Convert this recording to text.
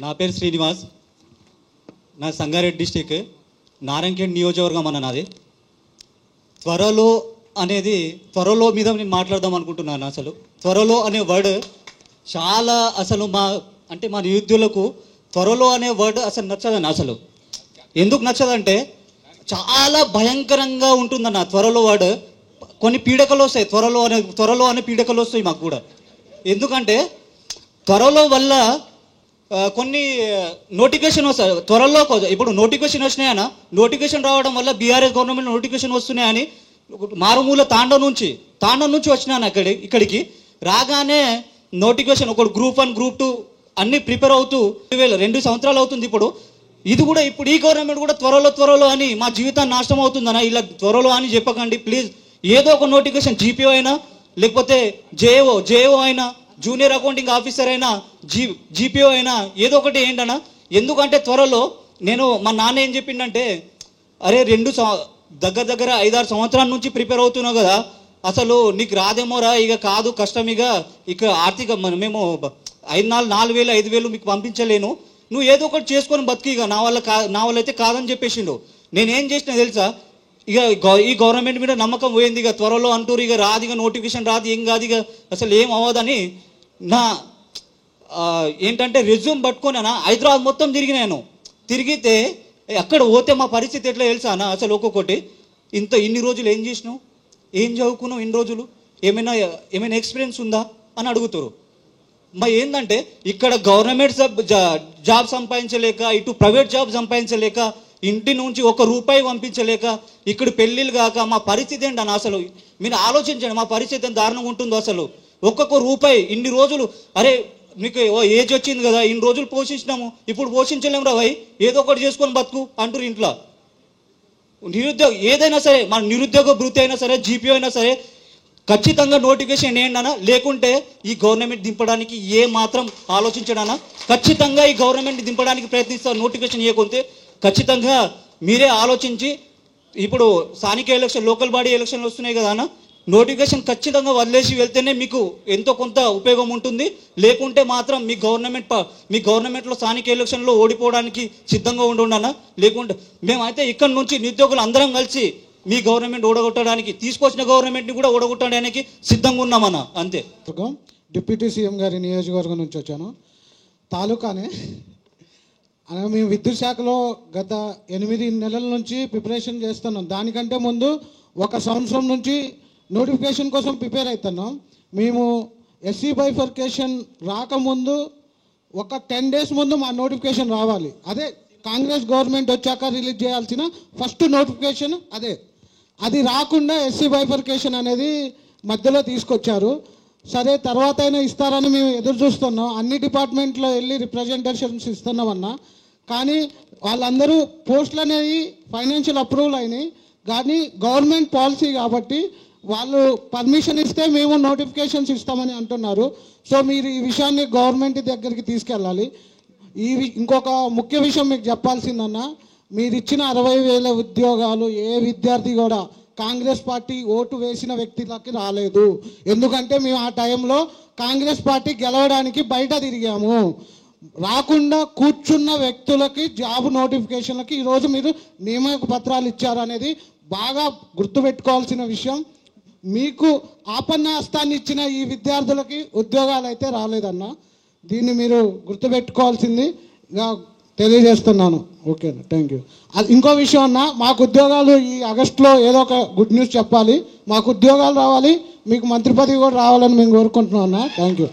నా పేరు శ్రీనివాస్. నా సంగారెడ్డి డిస్టిక్ నారాయణఖేడ్ నియోజకవర్గం అన్న నాది. త్వరలో మీద నేను మాట్లాడదాం అనుకుంటున్నాను. అసలు త్వరలో అనే వర్డ్ చాలా అసలు మా నిరుద్యోగులకు త్వరలో అనే వర్డ్ అసలు నచ్చదండి. అసలు ఎందుకు నచ్చదంటే చాలా భయంకరంగా ఉంటుందన్న త్వరలో వర్డ్. కొన్ని పీడకలు వస్తాయి, త్వరలో అనే పీడకలు వస్తాయి మాకు కూడా. ఎందుకంటే త్వరలో వల్ల కొన్ని నోటిఫికేషన్ వస్తాయి త్వరలో. ఇప్పుడు నోటిఫికేషన్ వచ్చినాయన్న, నోటిఫికేషన్ రావడం వల్ల బీఆర్ఎస్ గవర్నమెంట్ నోటిఫికేషన్ వస్తున్నాయని మారుమూల తాండం నుంచి వచ్చినాను ఇక్కడికి రాగానే నోటిఫికేషన్ ఒకటి గ్రూప్ 1 గ్రూప్ 2 అన్నీ ప్రిపేర్ అవుతూ 2 సంవత్సరాలు అవుతుంది. ఇప్పుడు ఈ గవర్నమెంట్ కూడా త్వరలో అని మా జీవితాన్ని నాశనం అవుతుందన్న. ఇలా త్వరలో అని చెప్పకండి ప్లీజ్. ఏదో ఒక నోటిఫికేషన్ జీపీఓ అయినా లేకపోతే జేఓ అయినా జూనియర్ అకౌంటింగ్ ఆఫీసర్ అయినా జీపీఓ అయినా ఏదో ఒకటి ఏంటన్నా. ఎందుకంటే త్వరలో మా నాన్న ఏం చెప్పిండంటే, అరే దగ్గర 5-6 సంవత్సరాల నుంచి ప్రిపేర్ అవుతున్నావు కదా, అసలు నీకు రాదేమోరా, ఇక కాదు కష్టం, ఇక ఆర్థిక మేము 4,000-5,000 మీకు పంపించలేను, నువ్వు ఏదో ఒకటి చేసుకొని బతికి, ఇక నా వల్ల అయితే కాదని చెప్పేసిండు. నేనేం చేసినా తెలుసా, ఈ గవర్నమెంట్ మీద నమ్మకం పోయింది. ఇక త్వరలో అంటూరు, ఇక రాదు, ఇక నోటిఫికేషన్ రాదు, ఏం కాదు, ఇక అసలు ఏం అవ్వదని ఏంటంటే రెజ్యూమ్ పట్టుకొని హైదరాబాద్ మొత్తం తిరిగితే అక్కడ పోతే మా పరిస్థితి ఎట్లా తెలుసా అన్న. అసలు ఒక్కొక్కటి ఇన్ని రోజులు ఏం చేసినావు, ఏం చదువుకున్నావు, ఇన్ని రోజులు ఏమైనా ఎక్స్పీరియన్స్ ఉందా అని అడుగుతారు. మరి ఏంటంటే ఇక్కడ గవర్నమెంట్ జాబ్ సంపాదించలేక, ఇటు ప్రైవేట్ జాబ్ సంపాదించలేక, ఇంటి నుంచి 1 రూపాయి పంపించలేక, ఇక్కడ పెళ్ళిళ్ళు కాక మా పరిస్థితి ఏంటన్నా. అసలు మీరు ఆలోచించండి, మా పరిస్థితి ఎంత దారుణంగా ఉంటుందో. అసలు ఒక్కొక్క రూపాయి ఇన్ని రోజులు, అరే మీకు ఏజ్ వచ్చింది కదా, ఇన్ని రోజులు పోషించినాము, ఇప్పుడు పోషించలేము రా భయ్, ఏదో ఒకటి చేసుకొని బతుకు అంటారు ఇంట్లో. ఏదైనా సరే, మన నిరుద్యోగ భృతి అయినా సరే, జీపీఓ అయినా సరే, ఖచ్చితంగా నోటిఫికేషన్ ఏంటన్నా. లేకుంటే ఈ గవర్నమెంట్ దింపడానికి ఏ మాత్రం ఆలోచించడానా, ఖచ్చితంగా ఈ గవర్నమెంట్ దింపడానికి ప్రయత్నిస్తారు. నోటిఫికేషన్ ఇవ్వకుంటే ఖచ్చితంగా మీరే ఆలోచించి, ఇప్పుడు స్థానిక ఎలక్షన్, లోకల్ బాడీ ఎలక్షన్లు వస్తున్నాయి కదా అన్న, నోటిఫికేషన్ ఖచ్చితంగా వదిలేసి వెళ్తేనే మీకు ఎంతో కొంత ఉపయోగం ఉంటుంది. లేకుంటే మాత్రం మీ గవర్నమెంట్లో స్థానిక ఎలక్షన్లో ఓడిపోవడానికి సిద్ధంగా ఉండన్నా. లేకుంటే మేమైతే ఇక్కడ నుంచి నిరుద్యోగులు అందరం కలిసి మీ గవర్నమెంట్ ఓడగొట్టడానికి, తీసుకొచ్చిన గవర్నమెంట్ని కూడా ఓడగొట్టడానికి సిద్ధంగా ఉన్నామన్న. అంతే. డిప్యూటీ సీఎం గారి నియోజకవర్గం నుంచి వచ్చాను. తాలూకానే మేము విద్యుత్ శాఖలో గత 8 నెలల నుంచి ప్రిపరేషన్ చేస్తున్నాం. దానికంటే ముందు 1 సంవత్సరం నుంచి నోటిఫికేషన్ కోసం ప్రిపేర్ అవుతున్నాం. మేము ఎస్సీ బైఫర్కేషన్ రాకముందు ఒక 10 days ముందు మా నోటిఫికేషన్ రావాలి. అదే కాంగ్రెస్ గవర్నమెంట్ వచ్చాక రిలీజ్ చేయాల్సిన ఫస్ట్ నోటిఫికేషన్ అదే. అది రాకుండా ఎస్సీ బైఫర్కేషన్ అనేది మధ్యలో తీసుకొచ్చారు. సరే తర్వాత అయినా ఇస్తారని మేము ఎదురు చూస్తున్నాం. అన్ని డిపార్ట్మెంట్లో వెళ్ళి రిప్రజెంటేషన్స్ ఇస్తున్నామన్నా, కానీ వాళ్ళందరూ పోస్టులు అనేవి ఫైనాన్షియల్ అప్రూవల్ అయినాయి, కానీ గవర్నమెంట్ పాలసీ కాబట్టి వాళ్ళు పర్మిషన్ ఇస్తే మేము నోటిఫికేషన్స్ ఇస్తామని అంటున్నారు. సో మీరు ఈ విషయాన్ని గవర్నమెంట్ దగ్గరికి తీసుకెళ్ళాలి. ఇంకొక ముఖ్య విషయం మీకు చెప్పాల్సిందన్నా, మీరు ఇచ్చిన 60,000 ఉద్యోగాలు ఏ విద్యార్థి కూడా కాంగ్రెస్ పార్టీ ఓటు వేసిన వ్యక్తులకి రాలేదు. ఎందుకంటే మేము ఆ టైంలో కాంగ్రెస్ పార్టీ గెలవడానికి బయట తిరిగాము. రాకుండా కూర్చున్న వ్యక్తులకి జాబ్ నోటిఫికేషన్లకి ఈరోజు మీరు నియామక పత్రాలు ఇచ్చారు అనేది బాగా గుర్తుపెట్టుకోవాల్సిన విషయం. మీకు ఆపన్నాస్తాన్ని ఇచ్చిన ఈ విద్యార్థులకి ఉద్యోగాలు అయితే రాలేదన్న, దీన్ని మీరు గుర్తుపెట్టుకోవాల్సింది తెలియజేస్తున్నాను. Okay, thank you. ఇంకో విషయం అన్న, మాకు ఉద్యోగాలు ఈ ఆగస్టులో ఏదో ఒక గుడ్ న్యూస్ చెప్పాలి. మాకు ఉద్యోగాలు రావాలి, మీకు మంత్రి పదవి కూడా రావాలని మేము కోరుకుంటున్నాం అన్న. Thank you.